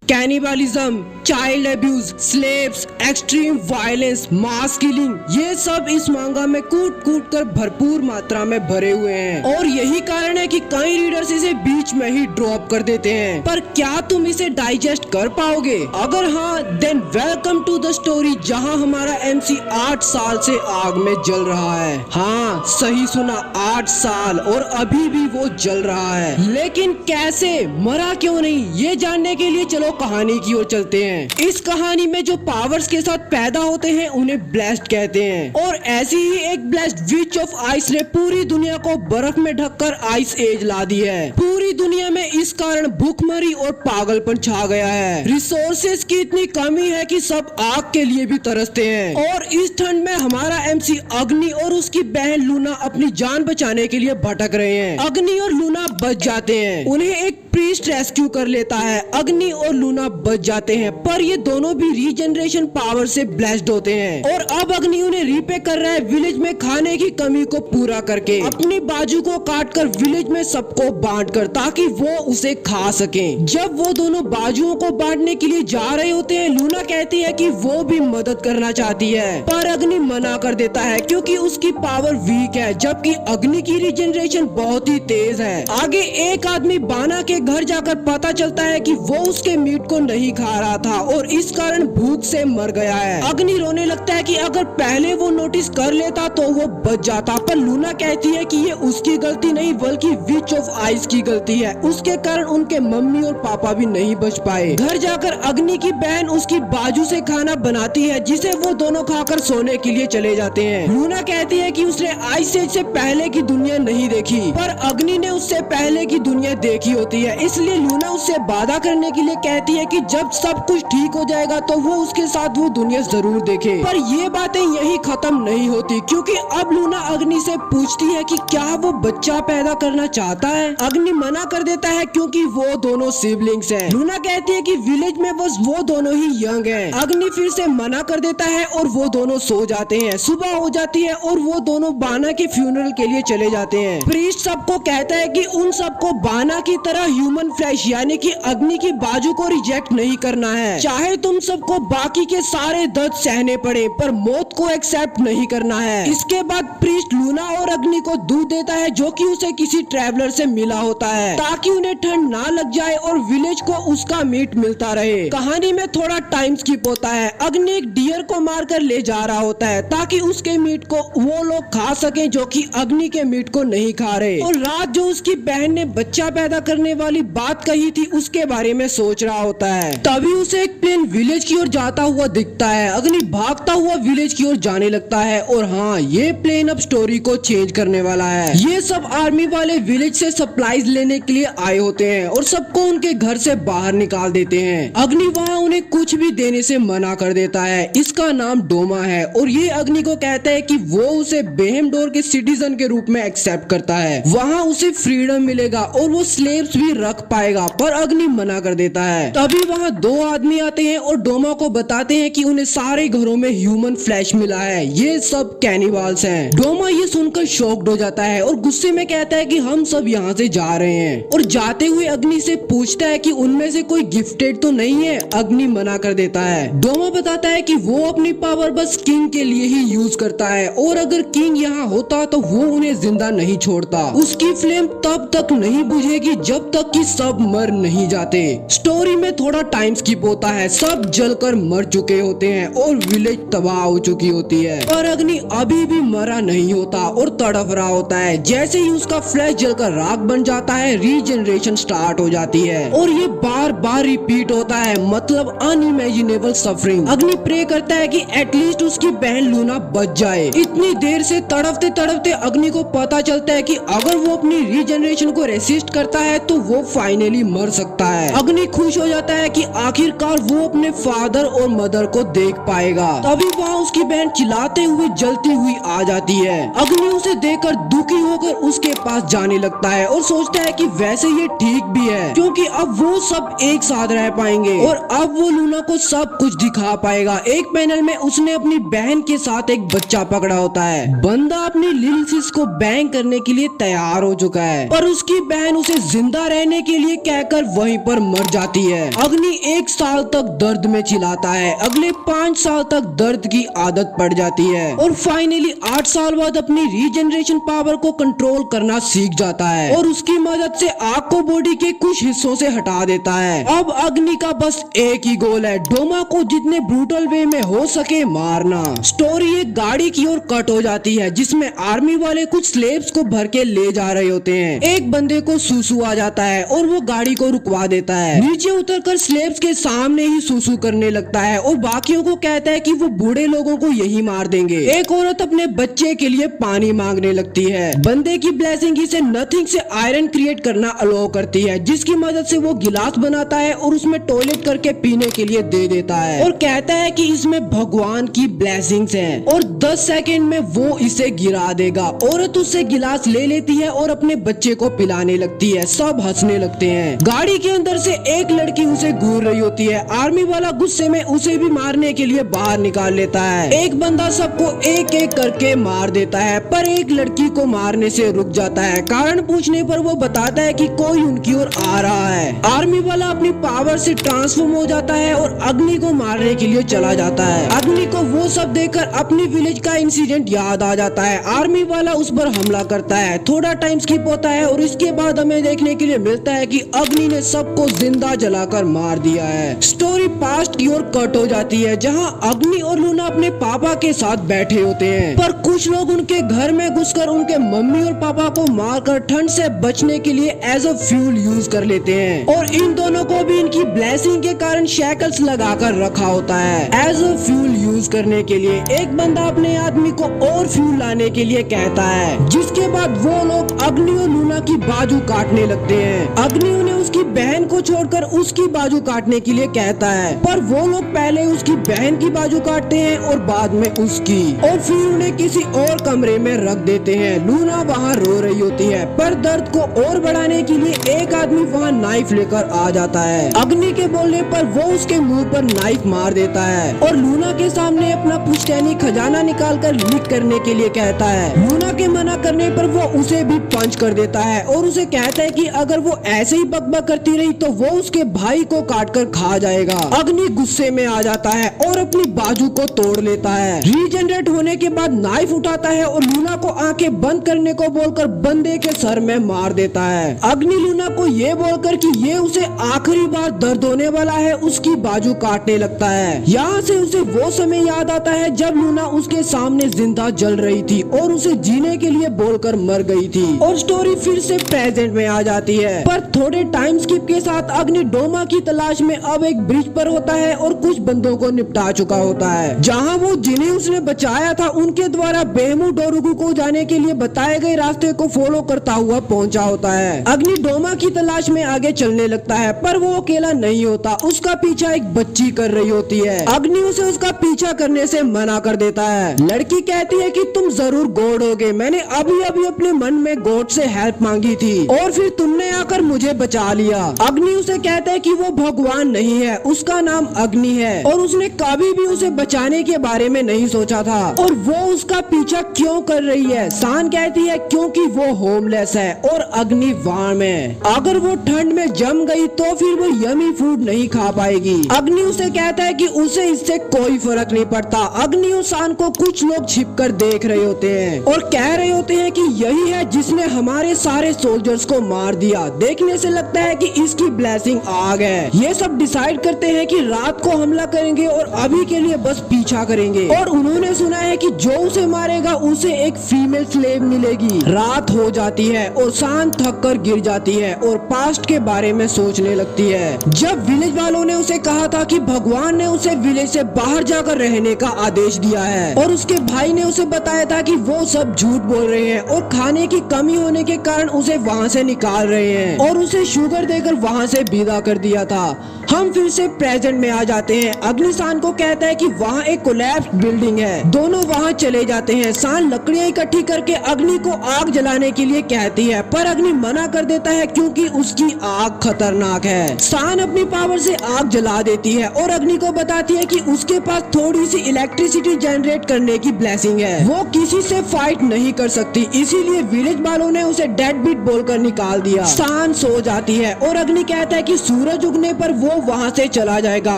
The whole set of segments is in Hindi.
Cannibalism, child abuse, slaves, extreme violence, mass killing, ये सब इस मांगा में कूट कूट कर भरपूर मात्रा में भरे हुए हैं और यही कारण है कि कई रीडर्स इसे बीच में ही ड्रॉप कर देते हैं। पर क्या तुम इसे डाइजेस्ट कर पाओगे? अगर हाँ, then welcome to the story, जहां हमारा एमसी 8 साल से आग में जल रहा है। हाँ, सही सुना, 8 साल, और अभी भी वो जल रहा है। लेकिन कैसे, मरा क्यों नहीं, ये जानने के लिए चलो कहानी की ओर चलते हैं। इस कहानी में जो पावर्स के साथ पैदा होते हैं उन्हें ब्लेस्ड कहते हैं, और ऐसी ही एक ब्लेस्ड विच ऑफ आइस ने पूरी दुनिया को बर्फ में ढककर आइस एज ला दी है। पूरी दुनिया में इस कारण भूखमरी और पागलपन छा गया है। रिसोर्सेज की इतनी कमी है कि सब आग के लिए भी तरसते हैं, और इस ठंड में हमारा एमसी अग्नि और उसकी बहन लूना अपनी जान बचाने के लिए भटक रहे हैं। अग्नि और लूना बच जाते हैं, उन्हें एक प्रीस्ट रेस्क्यू कर लेता है। अग्नि और लूना बच जाते हैं, पर ये दोनों भी रीजनरेशन पावर से ब्लेस्ड होते हैं, और अब अग्नि उन्हें रीपे कर रहा है विलेज में खाने की कमी को पूरा करके, अपनी बाजू को काटकर विलेज में सबको बांटकर, ताकि वो उसे खा सकें। जब वो दोनों बाजुओं को बांटने के लिए जा रहे होते हैं, लूना कहती है कि वो भी मदद करना चाहती है, पर अग्नि मना कर देता है क्योंकि उसकी पावर वीक है, जबकि अग्नि की रीजनरेशन बहुत ही तेज है। आगे एक आदमी बाना के घर जाकर पता चलता है कि वो उसके मीट को नहीं खा रहा था और इस कारण भूख से मर गया है। अग्नि रोने लगता है कि अगर पहले वो नोटिस कर लेता तो वो बच जाता, पर लूना कहती है कि ये उसकी गलती नहीं बल्कि विच ऑफ आइस की गलती है, उसके कारण उनके मम्मी और पापा भी नहीं बच पाए। घर जाकर अग्नि की बहन उसकी बाजू से खाना बनाती है, जिसे वो दोनों खाकर सोने के लिए चले जाते हैं। लूना कहती है कि उसने आइस एज से पहले की दुनिया नहीं देखी, पर अग्नि ने उससे पहले की दुनिया देखी होती है, इसलिए लूना उससे वादा करने के लिए कहती है कि जब सब कुछ ठीक हो जाएगा तो वो उसके साथ वो दुनिया जरूर देखे। पर ये बातें यही खत्म नहीं होती, क्योंकि अब लूना अग्नि से पूछती है कि क्या वो बच्चा पैदा करना चाहता है। अग्नि मना कर देता है क्योंकि वो दोनों सिबलिंग्स हैं। लूना कहती है कि विलेज में बस वो दोनों ही यंग हैं। अग्नि फिर से मना कर देता है और वो दोनों सो जाते हैं। सुबह हो जाती है और वो दोनों बाना के फ्यूनरल के लिए चले जाते हैं। प्रीस्ट सबको कहता है कि उन सबको बाना की तरह ह्यूमन फ्लैश यानी कि अग्नि की बाजू को रिजेक्ट नहीं करना है, चाहे तुम सबको बाकी के सारे दर्द सहने पड़े, पर मौत को एक्सेप्ट नहीं करना है। इसके बाद प्रीस्ट लूना और अग्नि को दूध देता है जो कि उसे किसी ट्रैवलर से मिला होता है, ताकि उन्हें ठंड ना लग जाए और विलेज को उसका मीट मिलता रहे। कहानी में थोड़ा टाइम स्किप होता है। अग्नि एक डियर को मारकर ले जा रहा होता है ताकि उसके मीट को वो लोग खा सके जो कि अग्नि के मीट को नहीं खा रहे, और रात जो उसकी बहन ने बच्चा पैदा करने वाली बात कही थी उसके बारे में सोच रहा होता है। तभी उसे एक प्लेन विलेज की ओर जाता हुआ दिखता है। अग्नि भागता हुआ विलेज की ओर जाने लगता है, और हाँ, ये प्लेन अब स्टोरी को चेंज करने वाला है। ये सब आर्मी वाले विलेज से सप्लाईज लेने के लिए आए होते हैं और सबको उनके घर से बाहर निकाल देते हैं। अग्नि वहाँ उन्हें कुछ भी देने से मना कर देता है। इसका नाम डोमा है, और ये अग्नि को कहता है कि वो उसे बेहमडोर के सिटीजन के रूप में एक्सेप्ट करता है। वहाँ उसे फ्रीडम मिलेगा और वो स्लेव्स भी रख पाएगा, पर अग्नि मना कर देता है। तभी वहाँ दो आदमी आते हैं और डोमा को बताते हैं कि उन्हें सारे घरों में ह्यूमन फ्लैश मिला है, ये सब कैनिबल्स हैं। डोमा ये सुनकर शॉक्ड हो जाता है और गुस्से में कहता है कि हम सब यहाँ से जा रहे हैं, और जाते हुए अग्नि से पूछता है कि उनमें से कोई गिफ्टेड तो नहीं है। अग्नि मना कर देता है। डोमा बताता है कि वो अपनी पावर बस किंग के लिए ही यूज करता है, और अगर किंग यहाँ होता तो वो उन्हें जिंदा नहीं छोड़ता। उसकी फ्लेम तब तक नहीं बुझेगी जब तक कि सब मर नहीं जाते। स्टोरी में थोड़ा टाइम स्किप होता है। सब जलकर मर चुके होते हैं और विलेज तबाह हो चुकी होती है, पर अग्नि अभी भी मरा नहीं होता और तड़प रहा होता है। जैसे ही उसका फ्लैश जलकर राख बन जाता है, रीजनरेशन स्टार्ट हो जाती है, और ये बार बार रिपीट होता है, मतलब अनइमेजिनेबल सफरिंग। अग्नि प्रे करता है कि एटलीस्ट उसकी बहन लूना बच जाए। इतनी देर से तड़पते तड़पते अग्नि को पता चलता है कि अगर वो अपनी रीजनरेशन को रेसिस्ट करता है तो वो फाइनली मर सकता है। अग्नि खुश हो जाता है कि आखिरकार वो अपने फादर और मदर को देख पाएगा। तभी वहाँ उसकी बहन चिल्लाते हुए जलती हुई आ जाती है। अग्नि उसे देखकर दुखी होकर उसके पास जाने लगता है और सोचता है कि वैसे ये ठीक भी है, क्योंकि अब वो सब एक साथ रह पाएंगे और अब वो लूना को सब कुछ दिखा पाएगा। एक पैनल में उसने अपनी बहन के साथ एक बच्चा पकड़ा होता है। बंदा अपनी लिटिल सिस को बैंग करने के लिए तैयार हो चुका है, पर उसकी बहन उसे जिंदा रहने के लिए कहकर वहीं पर मर जाती है। अग्नि 1 साल तक दर्द में चिल्लाता है। अगले 5 साल तक दर्द की आदत पड़ जाती है और फाइनली 8 साल बाद अपनी रीजनरेशन पावर को कंट्रोल करना सीख जाता है और उसकी मदद से आग को बॉडी के कुछ हिस्सों से हटा देता है। अब अग्नि का बस एक ही गोल है, डोमा को जितने ब्रूटल वे में हो सके मारना। स्टोरी एक गाड़ी की ओर कट हो जाती है जिसमें आर्मी वाले कुछ स्लेव्स को भर के ले जा रहे होते हैं। एक बंदे को सूसू आ जाता है और वो गाड़ी को रुकवा देता है। नीचे उतरकर स्लेव्स के सामने ही सूसू करने लगता है और बाकियों को कहता है कि वो बूढ़े लोगों को यही मार देंगे। एक औरत अपने बच्चे के लिए पानी मांगने लगती है। बंदे की ब्लेसिंग इसे नथिंग से आयरन क्रिएट करना अलाउ करती है, जिसकी मदद से वो गिलास बनाता है और उसमें टॉयलेट करके पीने के लिए दे देता है और कहता है कि इसमें भगवान की ब्लेसिंग्स हैं और 10 सेकंड में वो इसे गिरा देगा। औरत उससे गिलास ले लेती है और अपने बच्चे को पिलाने लगती है। सब हंसने लगते हैं। गाड़ी के अंदर से एक लड़की उसे घूर रही होती है। आर्मी वाला गुस्से में उसे भी मारने के लिए बाहर निकाल लेता है। एक बंदा सबको एक एक करके मार देता है, पर एक लड़की को मारने से रुक जाता है। कारण पूछने पर वो बताता है कि कोई उनकी ओर आ रहा है। आर्मी वाला अपनी पावर से ट्रांसफॉर्म हो जाता है और अग्नि को मारने के लिए चला जाता है। अग्नि को वो सब देखकर अपनी विलेज का इंसिडेंट याद आ जाता है। आर्मी वाला उस पर हमला करता है। थोड़ा टाइम स्किप होता है और इसके बाद हमें देखने के लिए मिलता है कि अग्नि ने सबको जिंदा जलाकर मार दिया है। स्टोरी पास्ट की ओर कट हो जाती है जहां अग्नि और लूना अपने पापा के साथ बैठे होते हैं, पर कुछ लोग उनके घर में घुसकर उनके मम्मी और पापा को मारकर ठंड से बचने के लिए एज अ फ्यूल यूज कर लेते हैं और इन दोनों को भी इनकी ब्लेसिंग के कारण शैकल्स लगाकर रखा होता है एज अ फ्यूल यूज करने के लिए। एक बंदा अपने आदमी को और फ्यूल लाने के लिए कहता है, जिसके बाद वो लोग अग्नि और लूना की बाजू काटने लगते हैं। अग्नि उन्हें उसकी बहन को छोड़कर उसकी बाजू काटने के लिए कहता है, पर वो लोग पहले उसकी बहन की बाजू काटते हैं और बाद में उसकी, और फिर उन्हें किसी और कमरे में रख देते हैं। लूना वहाँ रो रही होती है, पर दर्द को और बढ़ाने के लिए एक आदमी वहाँ नाइफ लेकर आ जाता है। अग्नि के बोलने पर वो उसके मुंह पर नाइफ मार देता है और लूना के सामने अपना पुश्तैनी खजाना निकालकर लीक करने के लिए कहता है। लूना के मना करने पर वो उसे भी पंच कर देता है और उसे कहता है कि अगर वो ऐसे ही बकबक करती रही तो वो उसके भाई को काटकर खा जाएगा। अग्नि गुस्से में आ जाता है और अपनी बाजू को तोड़ लेता है। रीजनरेट होने के बाद नाइफ उठाता है और लूना को आंखें बंद करने को बोलकर बंदे के सर में मार देता है। अग्नि लूना को ये बोलकर कि ये उसे आखिरी बार दर्द होने वाला है उसकी बाजू काटने लगता है। यहाँ से उसे वो समय याद आता है जब लूना उसके सामने जिंदा जल रही थी और उसे जीने के लिए बोलकर मर गई थी और स्टोरी फिर से प्रेजेंट में आ जाती है। पर थोड़े टाइम स्किप के साथ अग्नि डोमा की तलाश में अब एक ब्रिज पर होता है और कुछ बंदों को निपटा चुका होता है, जहाँ वो जिन्हें उसने बचाया था उनके द्वारा बेमू डोरुगु को जाने के लिए बताए गए रास्ते को फॉलो करता हुआ पहुंचा होता है। अग्नि डोमा की तलाश में आगे चलने लगता है, पर वो अकेला नहीं होता, उसका पीछा एक बच्ची कर रही होती है। अग्नि उसे उसका पीछा करने से मना कर देता है। लड़की कहती है कि तुम जरूर गॉड होगे, मैंने अभी अभी अपने मन में गॉड से हेल्प मांगी थी और फिर तुमने आकर मुझे बचा लिया। अग्नि उसे कहता है कि वो भगवान नहीं है, उसका नाम अग्नि है और उसने कभी भी उसे बचाने के बारे में नहीं सोचा था और वो उसका पीछा क्यों कर रही है। सान कहती है क्योंकि वो होमलेस है और अग्नि वार्म है, अगर वो ठंड में जम गई तो फिर वो यमी फूड नहीं खा पाएगी। अग्नि उसे कहता है कि उसे इससे कोई फर्क नहीं पड़ता। अग्नि और सान को कुछ लोग छिपकर देख रहे होते हैं और कह रहे होते हैं कि यही है जिसने हमारे सारे सोल्जर्स को मार दिया। देखने से लगता है कि इसकी ब्लेसिंग आ गए। ये सब डिसाइड करते हैं कि रात को हमला करेंगे और अभी के लिए बस पीछा करेंगे और उन्होंने सुना है कि जो उसे मारेगा उसे एक फीमेल स्लेव मिलेगी। रात हो जाती है और सान थक कर गिर जाती है और पास्ट के बारे में सोचने लगती है। जब विलेज वालों ने उसे कहा था कि भगवान ने उसे विलेज से बाहर जाकर रहने का आदेश दिया है और उसके भाई ने उसे बताया था कि वो सब झूठ बोल रहे हैं और खाने की कमी होने के कारण उसे वहाँ से निकाल रहे हैं और उसे शुगर नंबर देकर वहाँ से विदा कर दिया था। हम फिर से प्रेजेंट में आ जाते हैं। अग्नि शान को कहता है कि वहाँ एक कोलैप्स बिल्डिंग है। दोनों वहाँ चले जाते हैं। शान लकड़ियाँ इकट्ठी करके अग्नि को आग जलाने के लिए कहती है, पर अग्नि मना कर देता है क्योंकि उसकी आग खतरनाक है। शान अपनी पावर से आग जला देती है और अग्नि को बताती है कि उसके पास थोड़ी सी इलेक्ट्रिसिटी जनरेट करने की ब्लेसिंग है। वो किसी से फाइट नहीं कर सकती, इसीलिए विलेज वालों ने उसे डेड बीट बोलकर निकाल दिया। शान सो जाती है और अग्नि कहता है कि सूरज उगने पर वो वहाँ से चला जाएगा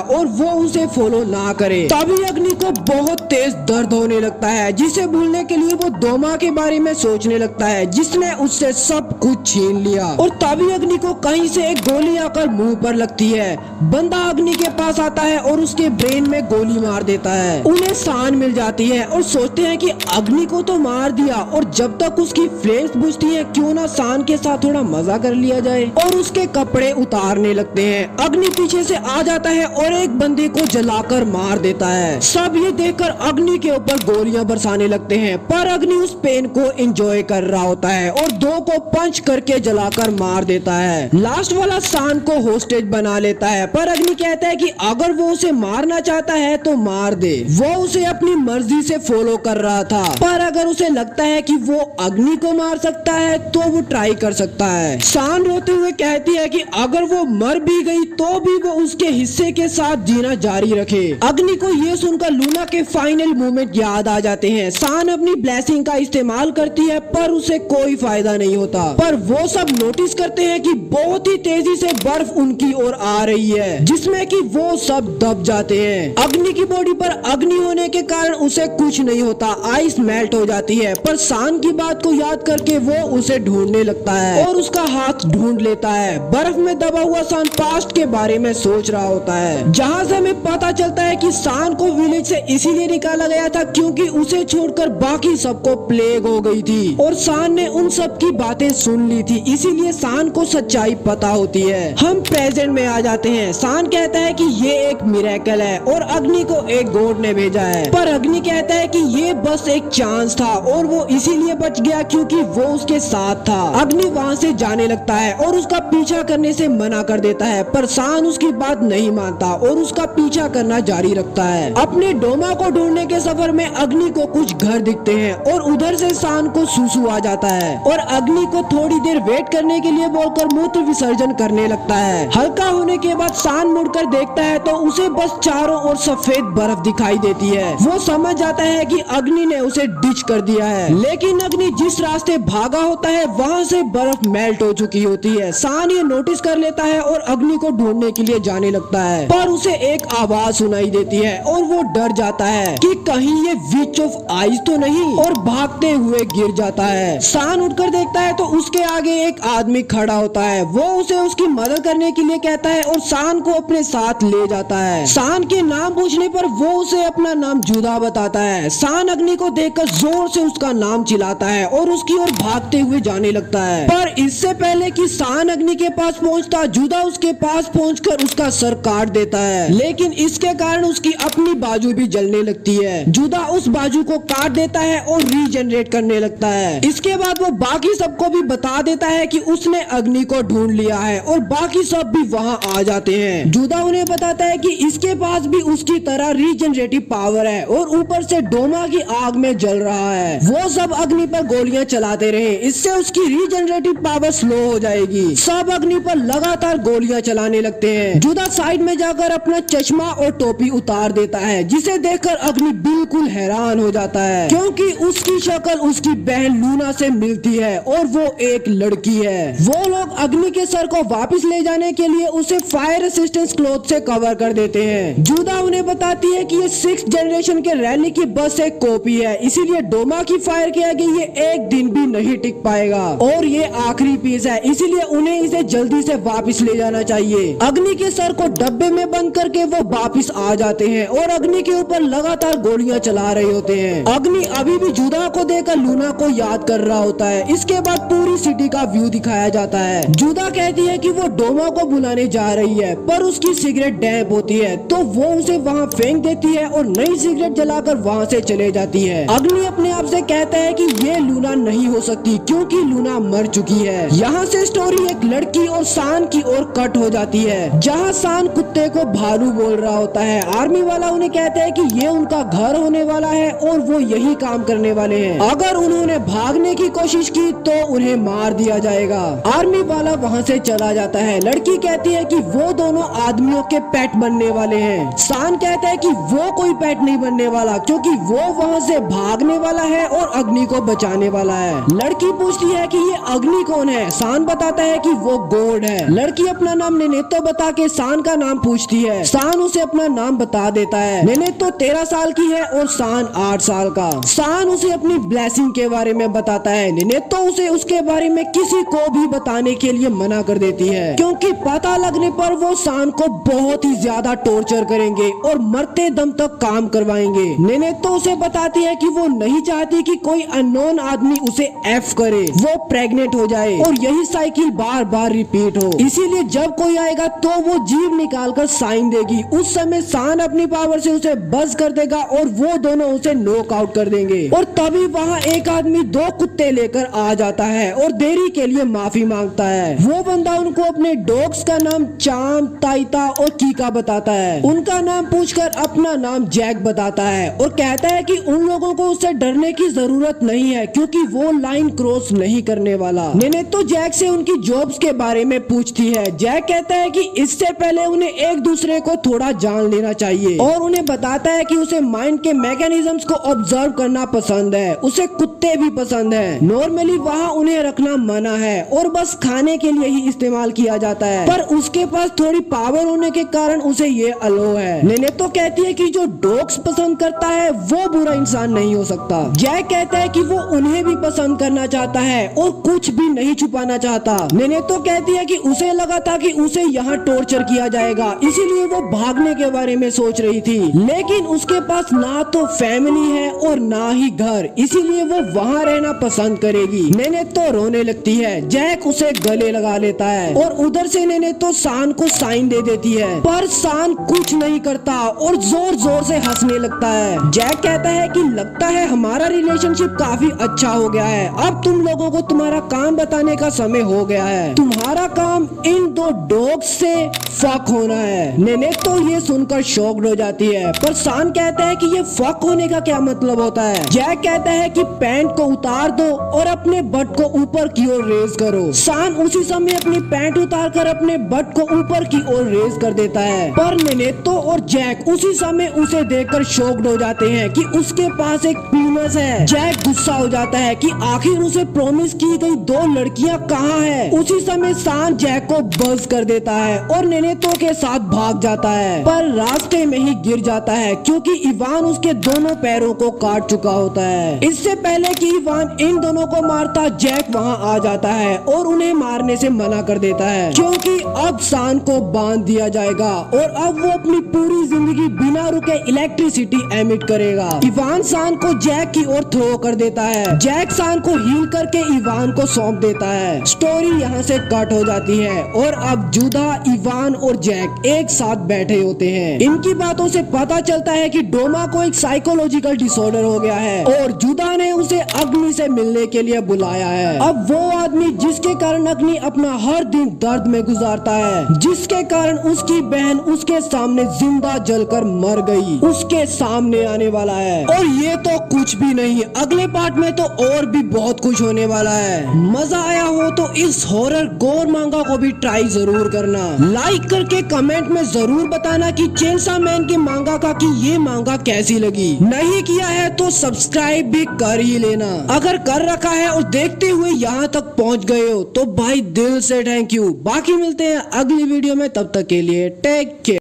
और वो उसे फॉलो ना करे। तभी अग्नि को बहुत तेज दर्द होने लगता है, जिसे भूलने के लिए वो डोमा के बारे में सोचने लगता है जिसने उससे सब कुछ छीन लिया। और तभी अग्नि को कहीं से एक गोली आकर मुंह पर लगती है। बंदा अग्नि के पास आता है और उसके ब्रेन में गोली मार देता है। उन्हें शान मिल जाती है और सोचते हैं कि अग्नि को तो मार दिया और जब तक उसकी फ्लेम्स बुझती है क्यों ना शान के साथ थोड़ा मजा कर लिया जाए, और उसके कपड़े उतारने लगते हैं। अग्नि पीछे से आ जाता है और एक बंदे को जलाकर मार देता है। सब ये देखकर अग्नि के ऊपर गोलियां बरसाने लगते हैं, पर अग्नि उस पेन को एंजॉय कर रहा होता है और दो को पंच करके जलाकर मार देता है। लास्ट वाला शान को होस्टेज बना लेता है, पर अग्नि कहता है कि अगर वो उसे मारना चाहता है तो मार दे। वो उसे अपनी मर्जी से फॉलो कर रहा था, पर अगर उसे लगता है कि वो अग्नि को मार सकता है तो वो ट्राई कर सकता है। शान रोते हुए कहती है कि अगर वो मर भी गई तो भी वो उसके हिस्से के साथ जीना जारी रखे। अग्नि को ये सुनकर लूना के फाइनल मोमेंट याद आ जाते हैं। शान अपनी ब्लेसिंग का इस्तेमाल करती है पर उसे कोई फायदा नहीं होता, पर वो सब नोटिस करते हैं कि बहुत ही तेजी से बर्फ उनकी ओर आ रही है, जिसमें कि वो सब दब जाते हैं। अग्नि की बॉडी पर अग्नि होने के कारण उसे कुछ नहीं होता, आइस मेल्ट हो जाती है, पर शान की बात को याद करके वो उसे ढूंढने लगता है और उसका हाथ ढूंढ लेता है। बर्फ में दबा हुआ शान पास्ट के बारे में सोच रहा होता है, जहाँ से हमें पता चलता है कि शान को विलेज से इसीलिए निकाला गया था क्योंकि उसे छोड़कर बाकी सबको प्लेग हो गई थी और शान ने उन सब की बातें सुन ली थी, इसीलिए शान को सच्चाई पता होती है। हम प्रेजेंट में आ जाते हैं। शान कहता है कि ये एक मिरेकल है और अग्नि को एक गॉड ने भेजा है, पर अग्नि कहता है कि ये बस एक चांस था और वो इसीलिए बच गया क्योंकि वो उसके साथ था। अग्नि वहाँ से जाने लगता है और उसका पीछा करने से मना कर देता है, पर शान उसकी बात नहीं मानता और उसका पीछा करना जारी रखता है। अपने डोमा को ढूंढने के सफर में अग्नि को कुछ घर दिखते हैं और उधर से शान को सुसु आ जाता है और अग्नि को थोड़ी देर वेट करने के लिए बोलकर मूत्र विसर्जन करने लगता है। हल्का होने के बाद शान मुड़कर देखता है तो उसे बस चारों ओर सफेद बर्फ दिखाई देती है। वो समझ जाता है कि अग्नि ने उसे डिच कर दिया है, लेकिन अग्नि जिस रास्ते भागा होता है वहाँ से बर्फ मेल्ट हो चुकी होती है। शान ये नोटिस कर लेता है और अग्नि को ढूंढने के लिए जाने लगता है, पर उसे एक आवाज सुनाई देती है और वो डर जाता है कि कहीं ये विच ऑफ आइस तो नहीं, और भागते हुए गिर जाता है। शान उठकर देखता है तो उसके आगे एक आदमी खड़ा होता है। वो उसे उसकी मदद करने के लिए कहता है और शान को अपने साथ ले जाता है। शान के नाम पूछने पर वो उसे अपना नाम जुदा बताता है। शान अग्नि को देखकर जोर से उसका नाम चिल्लाता है और उसकी ओर भागते हुए जाने लगता है, पर इससे पहले कि शान अग्नि के पास पहुंचता, जुदा उसके पास पहुंचकर उसका सर काट देता है, लेकिन इसके कारण उसकी अपनी बाजू भी जलने लगती है। जुदा उस बाजू को काट देता है और रीजनरेट करने लगता है। इसके बाद वो बाकी सबको भी बता देता है कि उसने अग्नि को ढूंढ लिया है और बाकी सब भी वहाँ आ जाते हैं। जुदा उन्हें बताता है कि इसके पास भी उसकी तरह रीजनरेटिव पावर है और ऊपर से डोमा की आग में जल रहा है। वो सब अग्नि पर गोलियां चलाते रहे, इससे उसकी रीजनरेटिव पावर स्लो हो जाएगी। सब अग्नि पर लगातार गोलियां चलाने लगते हैं। जुदा साइड में जाकर अपना चश्मा और टोपी उतार देता है, जिसे देखकर अग्नि बिल्कुल हैरान हो जाता है क्योंकि उसकी शक्ल उसकी बहन लूना से मिलती है और वो एक लड़की है। वो लोग अग्नि के सर को वापस ले जाने के लिए उसे फायर रेसिस्टेंस क्लॉथ से कवर कर देते हैं। जुदा उन्हें बताती है कि ये 6th जनरेशन के रैली की बस एक कॉपी है, इसीलिए डोमा की फायर के आगे ये एक दिन भी नहीं टिक पाएगा और ये आखिरी पीस है, इसीलिए उन्हें इसे जल्दी से वापस ले जाना चाहिए। अग्नि के सर को डब्बे में बंद करके वो वापस आ जाते हैं और अग्नि के ऊपर लगातार गोलियां चला रहे होते हैं। अग्नि अभी भी जुदा को देखकर लूना को याद कर रहा होता है। इसके बाद पूरी सिटी का व्यू दिखाया जाता है। जुदा कहती है कि वो डोमा को बुलाने जा रही है, पर उसकी सिगरेट डैप होती है तो वो उसे वहाँ फेंक देती है और नई सिगरेट जलाकर वहाँ से चले जाती है। अग्नि अपने आप से कहता है कि ये लूना नहीं हो सकती क्योंकि लूना मर चुकी है। यहाँ से स्टोरी एक लड़की लड़की और सान की ओर कट हो जाती है, जहाँ सान कुत्ते को भालू बोल रहा होता है। आर्मी वाला उन्हें कहता है कि ये उनका घर होने वाला है और वो यही काम करने वाले हैं। अगर उन्होंने भागने की कोशिश की तो उन्हें मार दिया जाएगा। आर्मी वाला वहाँ से चला जाता है। लड़की कहती है कि वो दोनों आदमियों के पेट बनने वाले हैं। सान कहता है कि वो कोई पेट नहीं बनने वाला, क्योंकि वो वहाँ से भागने वाला है और अग्नि को बचाने वाला है। लड़की पूछती है कि ये अग्नि कौन है। सान बताता है कि वो गॉड है। लड़की अपना नाम नेनेतो बता के सान का नाम पूछती है। सान उसे अपना नाम बता देता है। नेनेतो 13 साल की है और सान 8 साल का। सान उसे अपनी ब्लेसिंग के बारे में बताता है। नेनेतो उसे उसके बारे में किसी को भी बताने के लिए मना कर देती है, क्योंकि पता लगने पर वो सान को बहुत ही ज्यादा टॉर्चर करेंगे और मरते दम तक काम करवाएंगे। नेनेतो उसे बताती है कि वो नहीं चाहती कि कोई अननोन आदमी उसे एफ करे, वो प्रेग्नेंट हो जाए और यही साइकिल बार बार रिपीट हो। इसीलिए जब कोई आएगा तो वो जीभ निकाल कर साइन देगी। उस समय सान अपनी पावर से उसे बस कर देगा और वो दोनों उसे नॉक आउट कर देंगे। और तभी वहाँ एक आदमी 2 कुत्ते लेकर आ जाता है और देरी के लिए माफी मांगता है। वो बंदा उनको अपने डॉग्स का नाम चाम, ताइता और कीका बताता है। उनका नाम पूछकर अपना नाम जैक बताता है और कहता है कि उन लोगों को उससे डरने की जरूरत नहीं है, क्योंकि वो लाइन क्रॉस नहीं करने वाला। नेनेतो जैक से उनकी जॉब्स के बारे में पूछती है। जैक कहता है कि इससे पहले उन्हें एक दूसरे को थोड़ा जान लेना चाहिए और उन्हें बताता है कि उसे माइंड के मैकेनिज्म्स को ऑब्जर्व करना पसंद है। उसे कुत्ते भी पसंद है। नॉर्मली वहाँ उन्हें रखना मना है और बस खाने के लिए ही इस्तेमाल किया जाता है, पर उसके पास थोड़ी पावर होने के कारण उसे ये अलो है। नेनेतो कहती है कि जो डॉग्स पसंद करता है वो बुरा इंसान नहीं हो सकता। जैक कहता है कि वो उन्हें भी पसंद करना चाहता है और कुछ भी नहीं छुपाना चाहता। नेनेतो कहती है कि उसे लगा था कि उसे यहाँ टॉर्चर किया जाएगा, इसीलिए वो भागने के बारे में सोच रही थी, लेकिन उसके पास ना तो फैमिली है और ना ही घर, इसीलिए वो वहाँ रहना पसंद करेगी। नेनेतो रोने लगती है। जैक उसे गले लगा लेता है और उधर से नेनेतो सान को साइन दे देती है, पर सान कुछ नहीं करता और जोर जोर से हंसने लगता है। जैक कहता है कि लगता है हमारा रिलेशनशिप काफी अच्छा हो गया है, अब तुम लोगों को तुम्हारा काम बताने का समय हो गया है। तुम्हारा काम इन 2 डॉग्स से फक होना है। नेनेतो ये सुनकर शॉक्ड हो जाती है, पर सान कहता है कि ये फक होने का क्या मतलब होता है। जैक कहता है कि पैंट को उतार दो और अपने बट को ऊपर की ओर रेज करो। सान उसी समय अपनी पैंट उतार कर अपने बट को ऊपर की ओर रेज कर देता है, पर नेनेतो और जैक उसी समय उसे देखकर शॉक्ड हो जाते हैं कि उसके पास एक पीनस है। जैक गुस्सा हो जाता है कि आखिर उसे प्रॉमिस की गई 2 लड़कियां कहाँ है। उसी समय सान जैक को बस कर देता है और नेनेतो के साथ भाग जाता है, पर रास्ते में ही गिर जाता है, क्योंकि इवान उसके दोनों पैरों को काट चुका होता है। इससे पहले कि इवान इन दोनों को मारता, जैक वहाँ आ जाता है और उन्हें मारने से मना कर देता है, क्योंकि अब सान को बांध दिया जाएगा और अब वो अपनी पूरी जिंदगी बिना रुके इलेक्ट्रिसिटी एमिट करेगा। इवान सान को जैक की ओर थ्रो कर देता है। जैक सान को हील करके इवान को सौंप देता है। स्टोरी यहाँ से कट हो जाती है और अब जुदा, इवान और जैक एक साथ बैठे होते हैं। इनकी बातों से पता चलता है कि डोमा को एक साइकोलॉजिकल डिसऑर्डर हो गया है और जुदा ने उसे अग्नि से मिलने के लिए बुलाया है। अब वो आदमी जिसके कारण अग्नि अपना हर दिन दर्द में गुजारता है, जिसके कारण उसकी बहन उसके सामने जिंदा जलकर मर गई, उसके सामने आने वाला है। और ये तो कुछ भी नहीं, अगले पार्ट में तो और भी बहुत कुछ होने वाला है। मजा आया हो तो इस हॉरर गोर मांगा को भी ट्राई जरूर करना। लाइक करके कमेंट में जरूर बताना कि चेंसॉ मैन के मांगा का कि ये मांगा कैसी लगी। नहीं किया है तो सब्सक्राइब भी कर ही लेना। अगर कर रखा है और देखते हुए यहाँ तक पहुँच गए हो तो भाई दिल से थैंक यू। बाकी मिलते हैं अगली वीडियो में, तब तक के लिए टेक केयर।